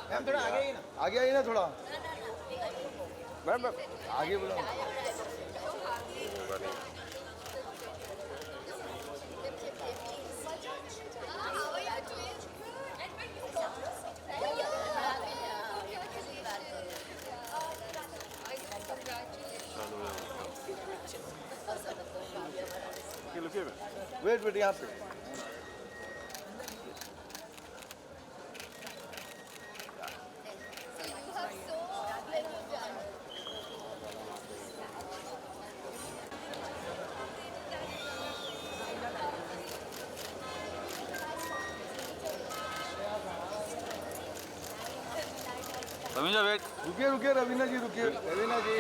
Ma'am थोड़ा आगे आइए ना थोड़ा। मैम मैम आगे बोलो। वेट वेट यहाँ पे। रवीना वेट। रुकिए रुकिए रवीना जी रुकिए। रवीना जी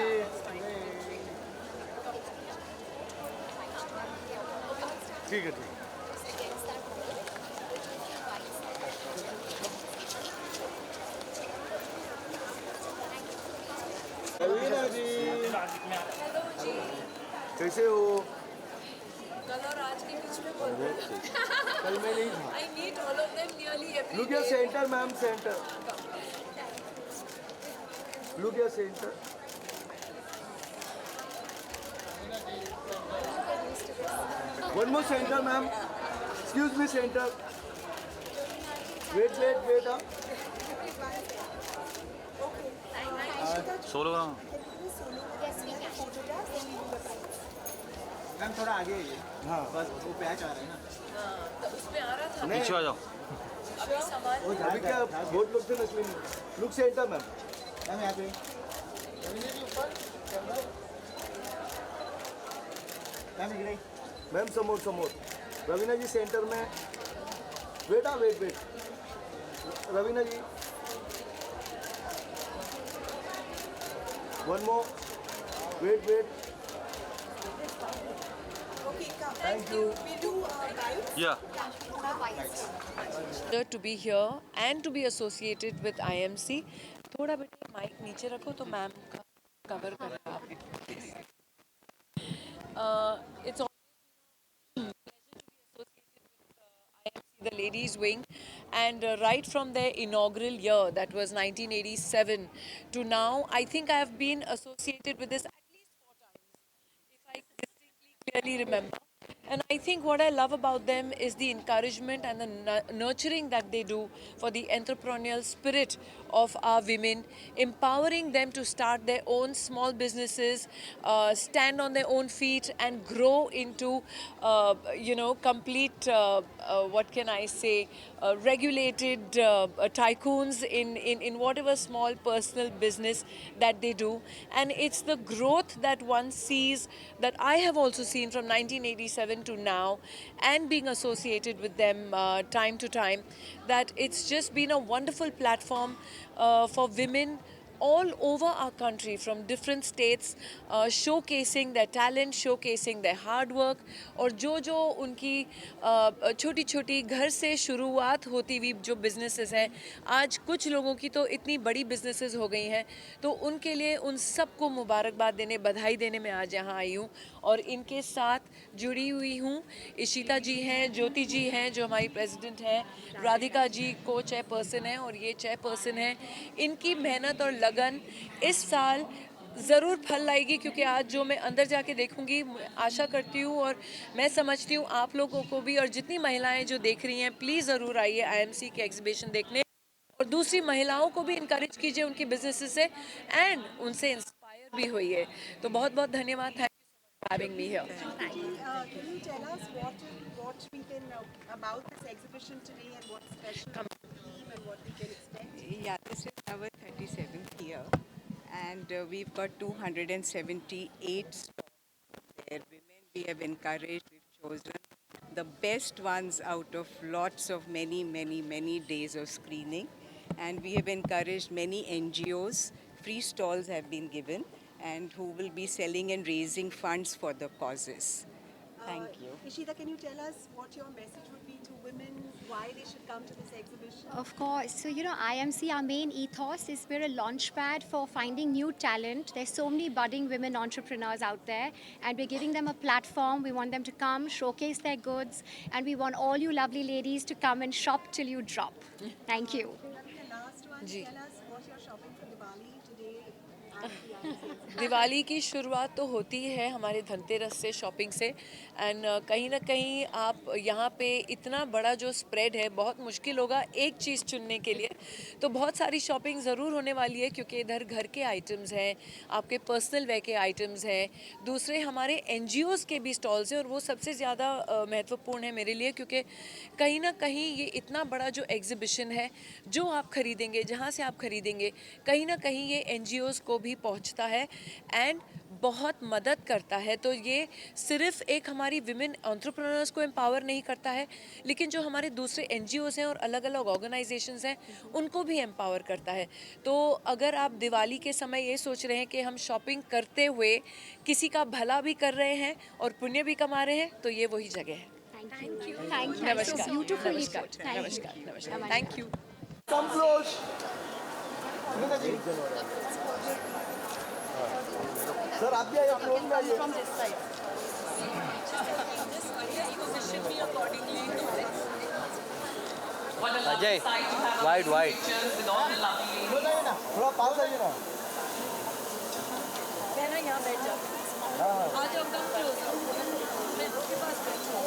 ठीक है ठीक है। रवीना जी हेलो जी। कैसे हो? कल और आज के बीच में बोल रहे हो। कल मैं नहीं था। I meet all of them nearly every look your day. Centre ma'am centre. Look your centre. One more centre ma'am. Excuse me centre. Wait wait wait आप। सोलो का मैम थोड़ा आगे आइए। हाँ बस वो पैच आ रहा है ना। तो उसमें आ रहा था नहीं पीछे आ जाओ। अभी सामान अभी क्या बहुत लोग थे ना इसलिए। Look centre ma'am. मैम यहाँ पे मैम इधर ही। मैम समोर समोर। रवीना जी सेंटर में। Wait wait wait. Raveena ji one more. Wait wait. Thank you. या to be here and to be associated with IMC. थोड़ा बेटा माइक नीचे रखो तो मैम का कवर करें आप। It's always been a pleasure to be associated with IMC, the ladies wing, and right from their inaugural year, that was 1987, to now, I think I have been associated with this at least 4 times, if I distinctly clearly remember. And I think what I love about them is the encouragement and the nurturing that they do for the entrepreneurial spirit of our women, empowering them to start their own small businesses, stand on their own feet, and grow into, complete, what can I say, regulated tycoons in whatever small personal business that they do. And it's the growth that one sees, that I have also seen from 1987 to now, and being associated with them time to time, that it's just been a wonderful platform for women all over our country from different states, showcasing their talent, showcasing their hard work, और जो उनकी छोटी छोटी घर से शुरुआत होती हुई जो बिजनेसेस हैं, आज कुछ लोगों की तो इतनी बड़ी बिजनेसेस हो गई हैं, तो उनके लिए उन सबको मुबारकबाद देने, बधाई देने मैं आज यहाँ आई हूँ और इनके साथ जुड़ी हुई हूँ। इशिता जी हैं, ज्योति जी हैं जो हमारी प्रेसिडेंट हैं, राधिका जी को चेयरपर्सन हैं और ये चेयरपर्सन हैं। इनकी मेहनत और लगन इस साल ज़रूर फल लाएगी, क्योंकि आज जो मैं अंदर जाके देखूंगी, आशा करती हूँ और मैं समझती हूँ आप लोगों को भी, और जितनी महिलाएं जो देख रही हैं प्लीज़ ज़रूर आइए IMC के एग्जीबिशन देखने, और दूसरी महिलाओं को भी इनकरेज कीजिए उनकी बिजनेसेस से, एंड उनसे इंस्पायर भी होइए। तो बहुत बहुत धन्यवाद। Thank you so much for having me here. Can you tell us what we can about this exhibition today and what's special about the theme and what we can expect? Yeah, this is our 37th year, and we've got 278 stalls there. Women we have encouraged, we've chosen the best ones out of lots of many days of screening, and we have encouraged many NGOs. Free stalls have been given, and who will be selling and raising funds for the causes. Thank you. Ishita, can you tell us what your message would be to women, why they should come to this exhibition? Of course. So, IMC, our main ethos is we're a launchpad for finding new talent. There's so many budding women entrepreneurs out there, and we're giving them a platform. We want them to come, showcase their goods, and we want all you lovely ladies to come and shop till you drop. Thank you. The last Shivani, ji. tell us what you're shopping for Diwali today at the IMC. Diwali की शुरुआत तो होती है हमारे धनतेरस से, shopping से। And कहीं ना कहीं आप यहाँ पे इतना बड़ा जो स्प्रेड है, बहुत मुश्किल होगा एक चीज़ चुनने के लिए। तो बहुत सारी शॉपिंग ज़रूर होने वाली है, क्योंकि इधर घर के आइटम्स हैं, आपके पर्सनल वेयर के आइटम्स हैं, दूसरे हमारे एनजीओज़ के भी स्टॉल्स हैं। और वो सबसे ज़्यादा महत्वपूर्ण है मेरे लिए, क्योंकि कहीं ना कहीं ये इतना बड़ा जो एग्जीबिशन है, जो आप खरीदेंगे, जहाँ से आप खरीदेंगे, कहीं ना कहीं ये एनजीओज़ को भी पहुँचता है एंड बहुत मदद करता है। तो ये सिर्फ एक हमारी विमेन एंटरप्रेन्योर्स को एम्पावर नहीं करता है, लेकिन जो हमारे दूसरे एनजीओज़ हैं और अलग अलग ऑर्गेनाइजेशंस हैं, उनको भी एम्पावर करता है। तो अगर आप दिवाली के समय ये सोच रहे हैं कि हम शॉपिंग करते हुए किसी का भला भी कर रहे हैं और पुण्य भी कमा रहे हैं, तो ये वही जगह है। Thank you. Thank you. नमस्कार, So beautifully नमस्कार, put. Thank you. नमस्कार, नमस्कार, thank you. Come close. Sir आप भी आइए, क्लोज में आइए। अजय वाइड वाइड बताइए ना, थोड़ा पास आइए ना। मैं ना यहाँ बैठ जाती हूँ। आ जाओ, कम क्लोज। मैं आपके पास बैठी हूँ।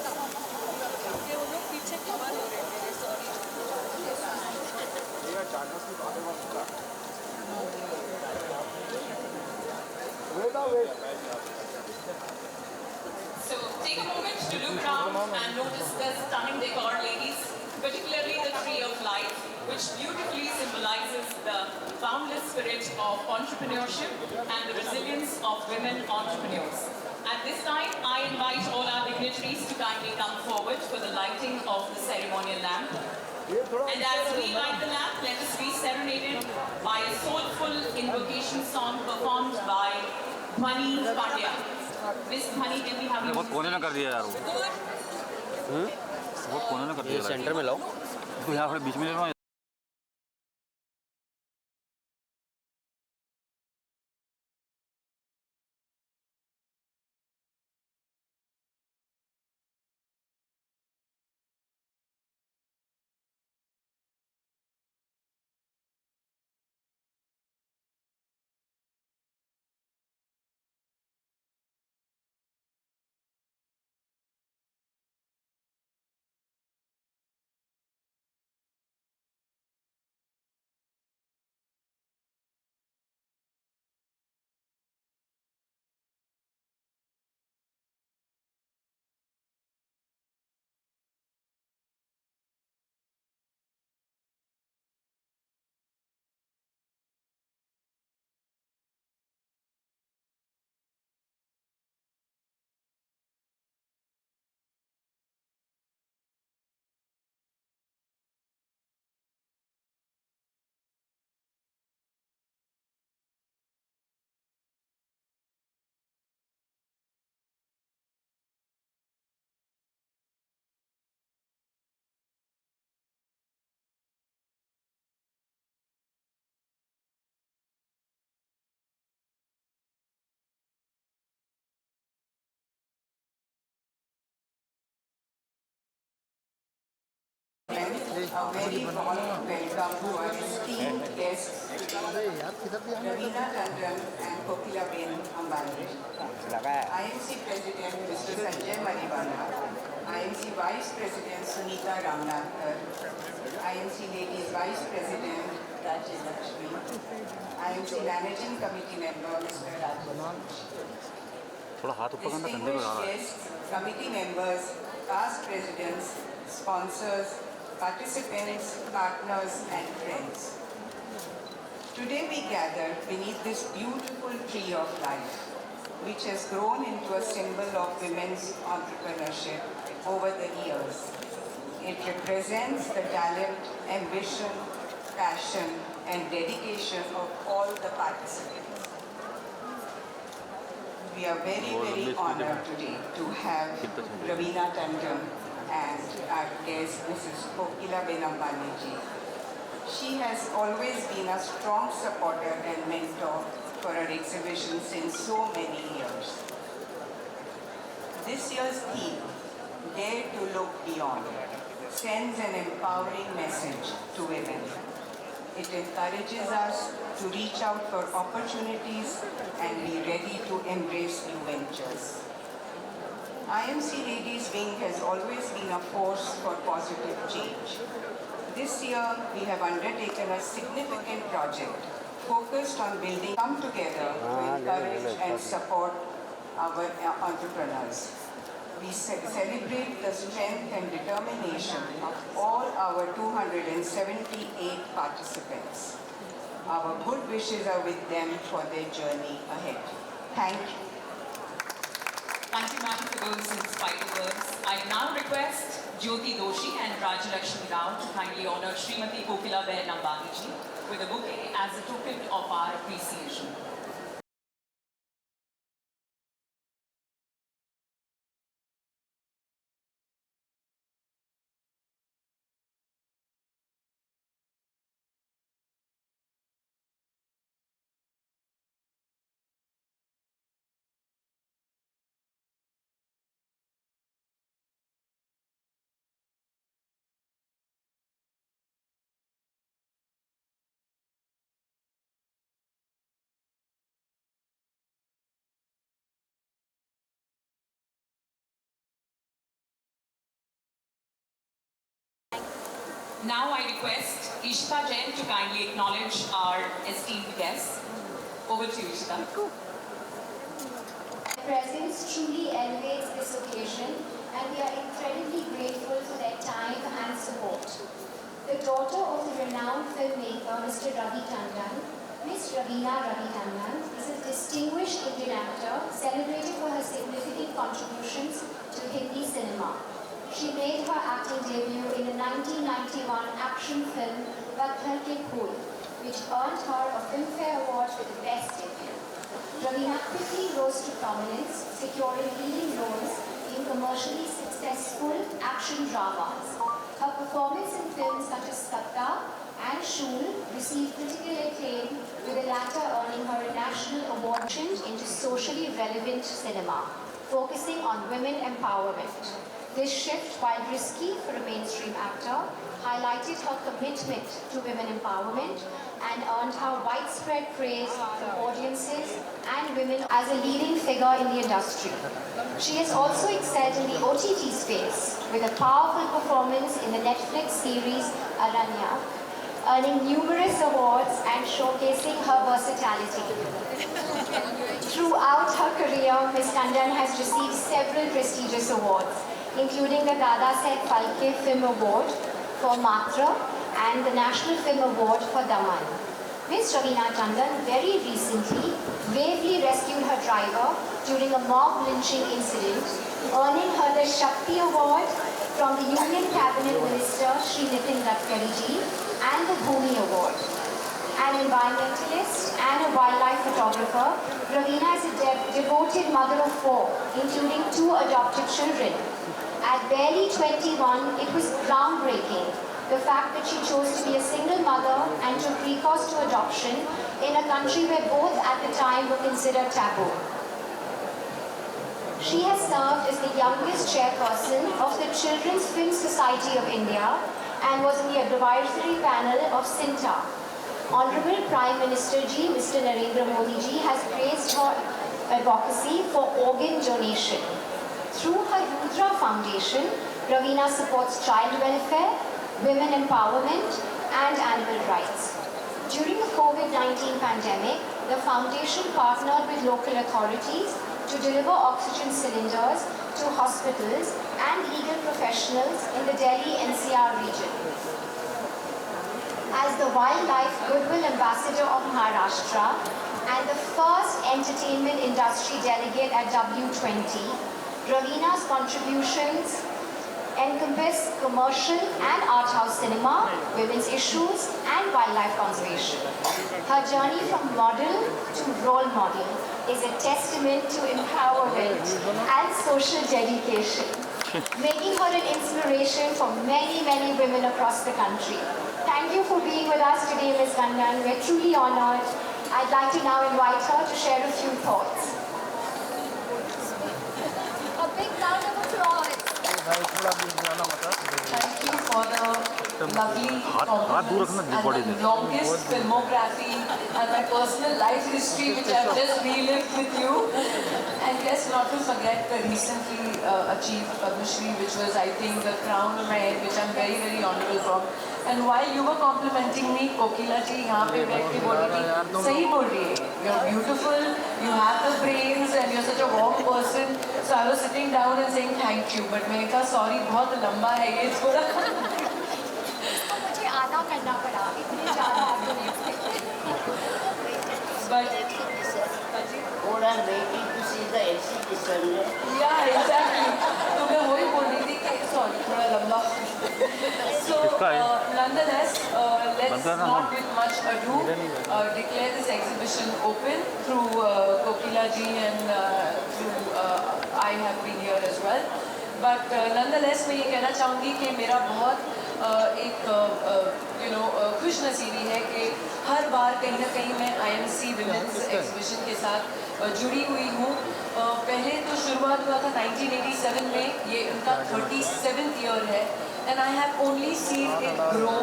ये वो लोग पीछे कवर हो रहे हैं मेरे, sorry. Wait now, wait. So take a moment to look around and notice the stunning decor, ladies, particularly the tree of life, which beautifully symbolizes the boundless spirit of entrepreneurship and the resilience of women entrepreneurs. At this time, I invite all our dignitaries to kindly come forward for the lighting of the ceremonial lamp. ये थोड़ा And as we light the lamp, let us be serenaded by a soulful invocation song performed by Dhwani Pandya. Miss Dhwani, can we have you? बहुत कोने में कर दिया यार वो। बहुत कोने में कर दिया। सेंटर में लाओ। तो यहाँ थोड़े बीच में ले लो। A very warm welcome to our esteemed guests, Ravina Tandon and Kokilaben Ambani. IMC President Mr. Sanjay Mariwala, IMC Vice President Sunita Ramnathar, IMC Ladies Vice President Rajya Lakshmi, IMC Managing Committee Member Mr. Rajan. थोड़ा हाथ ऊपर करना, कंधे पे Distinguished आ रहा है। guests, committee members, past presidents, sponsors, participants, partners and friends. Today we gather beneath this beautiful tree of life, which has grown into a symbol of women's entrepreneurship over the years. It represents the talent, ambition, passion and dedication of all the participants. We are very honored today to have Ravina Tandon and our guest Mrs. Kokilaben Ambani ji. She has always been a strong supporter and mentor for our exhibition since so many years. This year's theme, Dare to Look Beyond, sends an empowering message to women. It encourages us to reach out for opportunities and be ready to embrace new ventures. IMC Ladies Wing has always been a force for positive change. This year, we have undertaken a significant project focused on building come together to encourage and support our entrepreneurs. We celebrate the strength and determination of all our 278 participants. Our good wishes are with them for their journey ahead. Thank you. Thank you, Madam, for those inspiring words. I now request Jyoti Doshi and Rajalakshmi Rao to kindly honor Srimati Kokila Bain Ambani ji with a bouquet as a token of our appreciation. Now I request Ishita Jain to kindly acknowledge our esteemed guests. Over to you, Ishita. Their presence truly elevates this occasion, and we are incredibly grateful for their time and support. The daughter of the renowned filmmaker Mr. Ravi Tandon, Miss Raveena Ravi Tandon, is a distinguished Indian actor celebrated for her significant contributions to Hindi cinema. She made her acting debut in the 1991 action film Patthar Ke Phool, which earned her a Filmfare Award for the Best Debut. Raveena quickly rose to prominence, securing leading roles in commercially successful action dramas. Her performance in films such as Satta and Shool received critical acclaim, with the latter earning her a national award into socially relevant cinema, focusing on women empowerment. This shift, while risky for a mainstream actor, highlighted her commitment to women empowerment and earned her widespread praise from audiences and women as a leading figure in the industry. She has also excelled in the OTT space with a powerful performance in the Netflix series Aranya, earning numerous awards and showcasing her versatility. Throughout her career, Ms. Tandon has received several prestigious awards, including the Dada Saib Phalke Film Award for Matra and the National Film Award for Daman. Ms. Raveena Tandon very recently bravely rescued her driver during a mob lynching incident, earning her the Shakti Award from the Union Cabinet Minister Shri Nitin Gadkari ji and the Bhumi Award. An environmentalist and a wildlife photographer, Raveena is a devoted mother of 4, including 2 adopted children. At barely 21, it was groundbreaking, the fact that she chose to be a single mother and took recourse to adoption in a country where both at the time were considered taboo. She has served as the youngest chairperson of the Children's Film Society of India and was in the advisory panel of CINTA. Honorable Prime Minister Ji, Mr. Narendra Modi Ji, has praised her advocacy for organ donation. Through her Rudra Foundation, Raveena supports child welfare, women empowerment, and animal rights. During the COVID-19 pandemic, the foundation partnered with local authorities to deliver oxygen cylinders to hospitals and legal professionals in the Delhi NCR region. As the Wildlife Goodwill Ambassador of Maharashtra and the first entertainment industry delegate at W20, Raveena's contributions encompass commercial and art house cinema, women's issues, and wildlife conservation. Her journey from model to role model is a testament to empowerment and social dedication, making her an inspiration for many, many women across the country. Thank you for being with us today, Ms. Tandon. We're truly honored. I'd like to now invite her to share a few thoughts. A big round of applause. Thank you for the lovely compliments and the longest filmography and my personal life history which I've just relived with you. And yes, not to forget the recently achieved Padma Shri, which was, I think, the crown on my head, which I'm very, very honorable from. And while you were complimenting me, Kokila ji यहाँ पे बैठ के बोल रही थी, सही बोल रही है. You're beautiful, you have the brains, and you're such a warm person. So I was sitting down and saying thank you, but मैंने कहा sorry बहुत लंबा है ये थोड़ा. मुझे आधा करना पड़ा इतने ज़्यादा But Or are waiting to see the exhibition. yeah, exactly. तो मैं वही बोल रही थी कि sorry थोड़ा लंबा. So nonetheless, let's not with much ado declare this exhibition open through Kokila ji and through I have been here as well. But nonetheless मैं ये कहना चाहूँगी कि मेरा बहुत एक खुश नसीबी है कि हर बार कहीं ना कहीं मैं IMC Women's Exhibition के साथ जुड़ी हुई हूँ. पहले तो शुरुआत हुआ था 1987 में, ये उनका 37th year है. And I have only seen it grow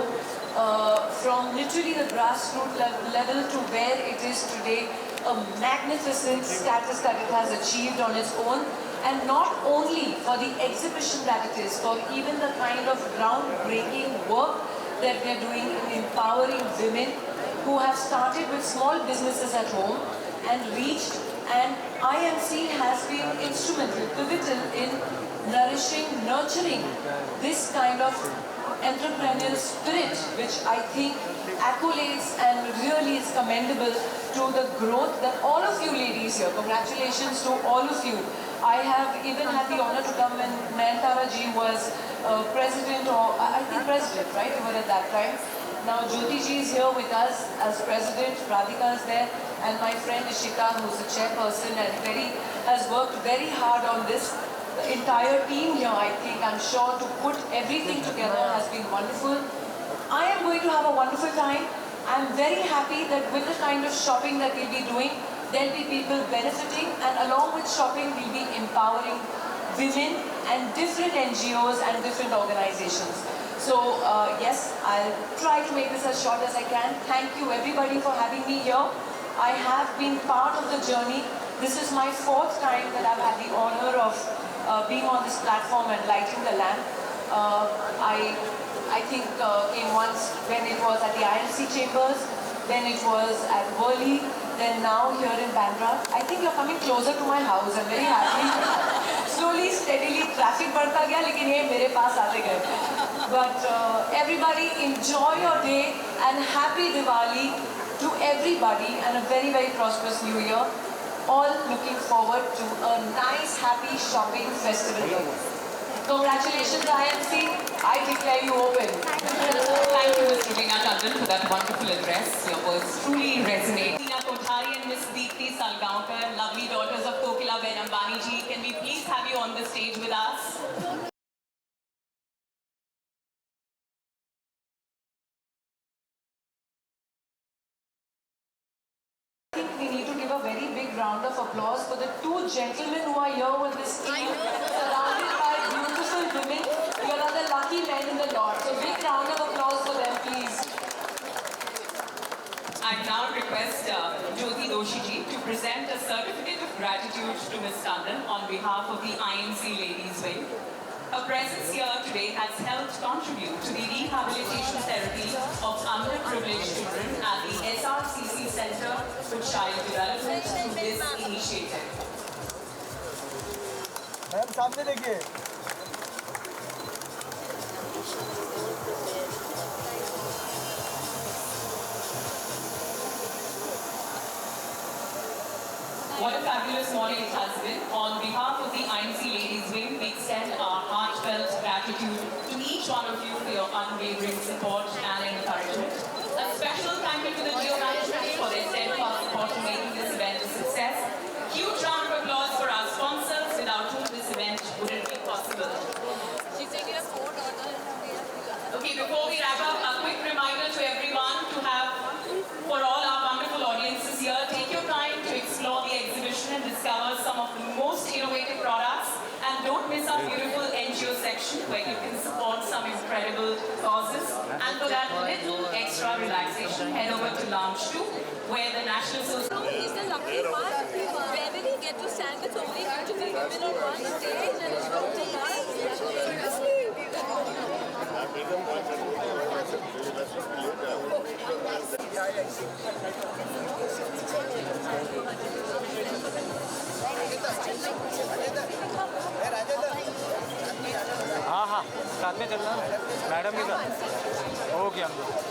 from literally the grassroots level to where it is today, a magnificent status that it has achieved on its own. And not only for the exhibition that it is, for even the kind of groundbreaking work that they're doing in empowering women who have started with small businesses at home and reached, and IMC has been instrumental, pivotal in nourishing, nurturing this kind of entrepreneurial spirit, which I think accolades and really is commendable to the growth that all of you ladies here, congratulations to all of you. I have even had the honor to come when Nayantara ji was president, or I think president, right? You were at that time. Now Jyoti ji is here with us as president, Radhika is there, and my friend Ishita, who's the chairperson and has worked very hard on this. The entire team here, I think, I'm sure, to put everything together has been wonderful. I am going to have a wonderful time. I'm very happy that with the kind of shopping that we'll be doing, there'll be people benefiting, and along with shopping, we'll be empowering women and different NGOs and different organizations. So yes, I'll try to make this as short as I can. Thank you everybody for having me here. I have been part of the journey. This is my 4th time that I've had the honor of being on this platform and lighting the lamp. I think came once when it was at the IMC Chambers, then it was at Worli, then now here in Bandra. I think you're coming closer to my house. I'm very happy. Slowly, steadily, traffic बढ़ता गया, लेकिन ये मेरे पास आते गए. But everybody, enjoy your day and happy Diwali to everybody and a very, very prosperous New Year. All looking forward to a nice, happy shopping festival. Congratulations, IMC. I declare you open. Thank you, Ms. Rubina Tandon, for that wonderful address. Your words truly resonate. Tina Kothari and Ms. Deepti Salgaonkar, lovely daughters of Kokila Ben Ambani ji, can we please have you on the stage with us? I think we need to give a very big round of applause for the 2 gentlemen who are here with this team, surrounded by beautiful women. You are the lucky men in the lot. So big round of applause for them, please. I now request Jyoti Doshi ji to present a certificate of gratitude to Ms. Tandon on behalf of the IMC Ladies Wing. Her presence here today has helped contribute to the rehabilitation therapy of underprivileged children at the SRCC Center for Child Development through this initiative. Ma'am सामने देखिए. What a fabulous morning it has been. On behalf of the IMC Ladies Wing, we extend our heartfelt gratitude to each one of you for your unwavering support and encouragement. A special thank you to the Geo Management for their steadfast support in making this event a success. Huge round of applause for our sponsors, without whom this event wouldn't be possible. Okay, before we wrap up, a quick reminder to everyone to have, for all our wonderful audiences here, take your time to explore the exhibition and discover some of the most innovative products. And don't miss our beautiful NGO section where you can support some incredible causes. for that little extra relaxation, head over to lounge 2, where the National Society. He's the lucky one. Wherever we get to stand, it's only going to be women on one stage and it's going to take us. हाँ हाँ साथ में चलना madam के साथ हो गया madam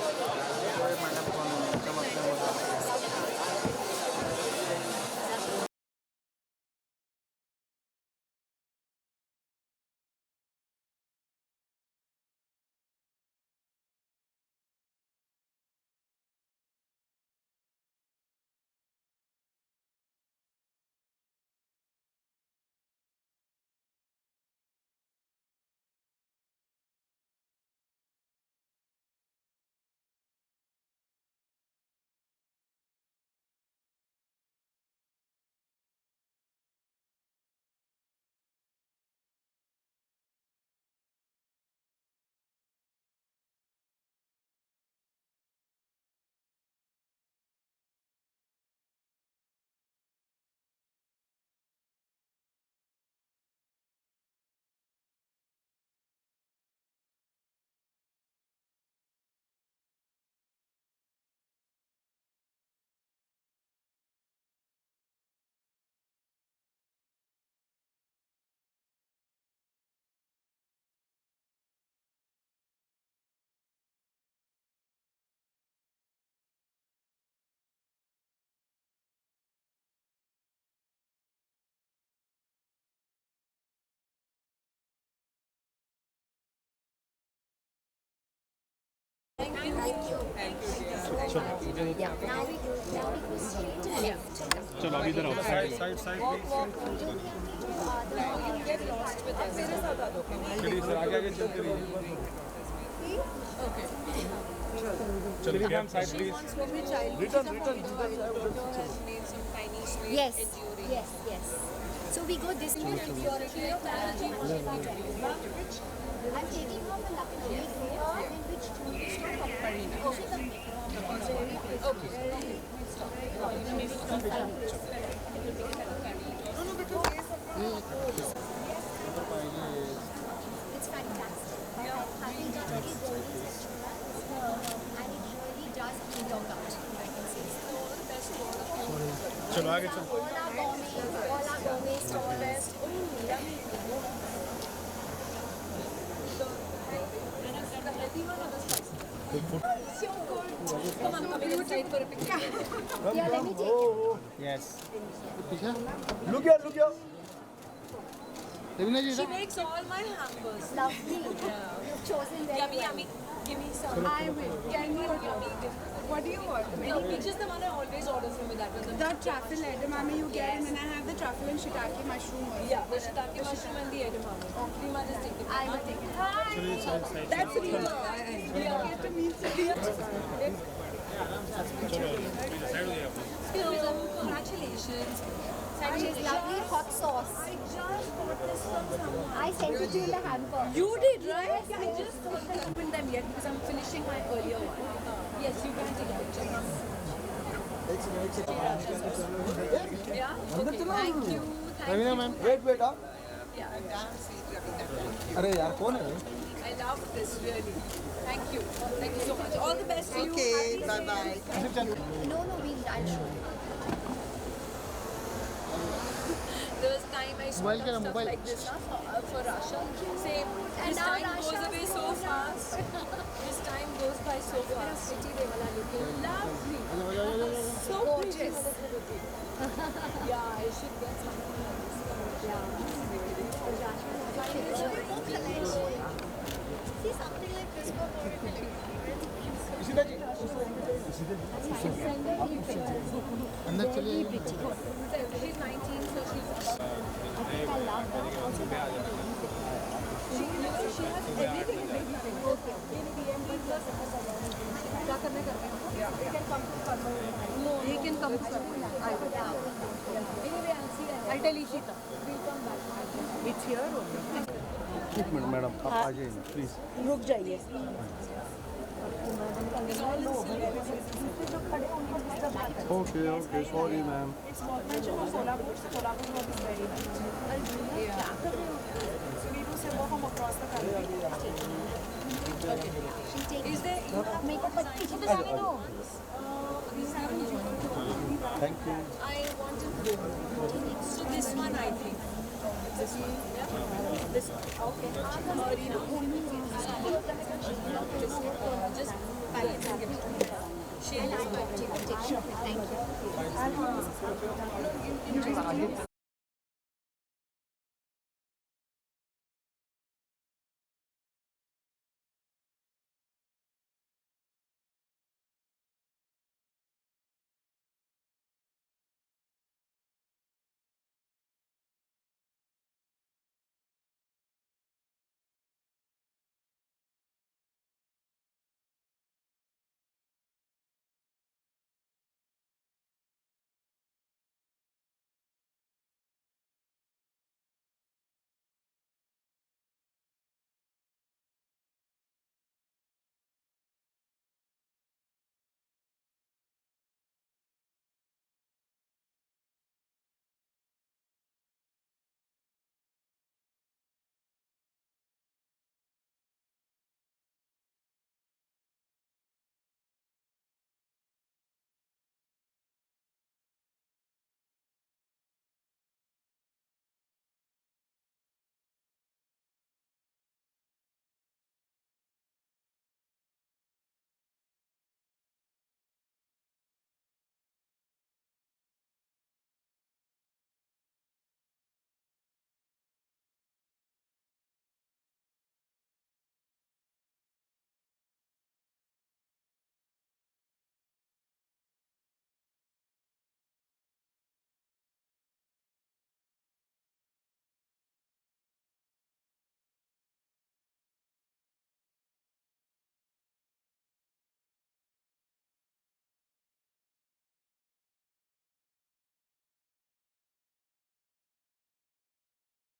चलो अभी इधर आओ साइड साइड चलिए सर आगे आगे चलते रहिए चलिए ma'am side please Return. Yes, yes, yes. So we go this way. I'm taking from the Lucknow and which it's fantastic. I think it's very golden and it really does clean your gut. I can say so. चलो आगे चलो All our gourmet stores. Come on, coming inside for a picture. Yeah, let me take it. Yes Look here. She makes all my hampers. Lovely. You've chosen very Yummy, well. yummy. Give me some. I will. Can you order? What do you order? No, which is the one I always order from you, that was The truffle edamame you get, and then I have the truffle and shiitake mushroom. Also. Yeah, the shiitake mushroom and the edamame. Rima, just take it. I will take it. Hi. That's Rima. We are here to meet Rima. Congratulations. Such is lovely hot sauce. I just got this from someone. I sent it to you in the hamper. You did, right? I just haven't opened them yet because I'm finishing my earlier one. Yes, you can take a picture. Yeah? Okay, thank you. Raveena ma'am wait हाँ Yeah, अरे यार कौन है I love this, really. Thank you. Thank you so much. All the best to you. Okay, bye-bye. No, I'll show you. There was time I saw stuff like this for Rasha. Same. And This now time goes Rasha away is so so fast. This time goes by so fast. City Devala looking lovely. So Gorgeous. pretty. Yeah, I should get something like this. See something like this for अंदर चलिए She's 19, so she's. I love that. Also, She has everything. Okay. In PMB plus. क्या करने का? He can come to Karma. No, he can come to Karma. I will. Anyway, I'll see. I'll tell Ishita. We'll come back. It's here only. एक minute madam आप आ जाइए please रुक जाइए. Okay, okay, sorry ma'am. It's not much of Solapur. Solapur work is very nice. Yeah. So we do silver from across the country. Is there makeup पीछे तो जाने दो. Thank you. I want to. So this one I think. This one. Yeah. This one. Okay. Just balance and give it to me. Share. Thank you.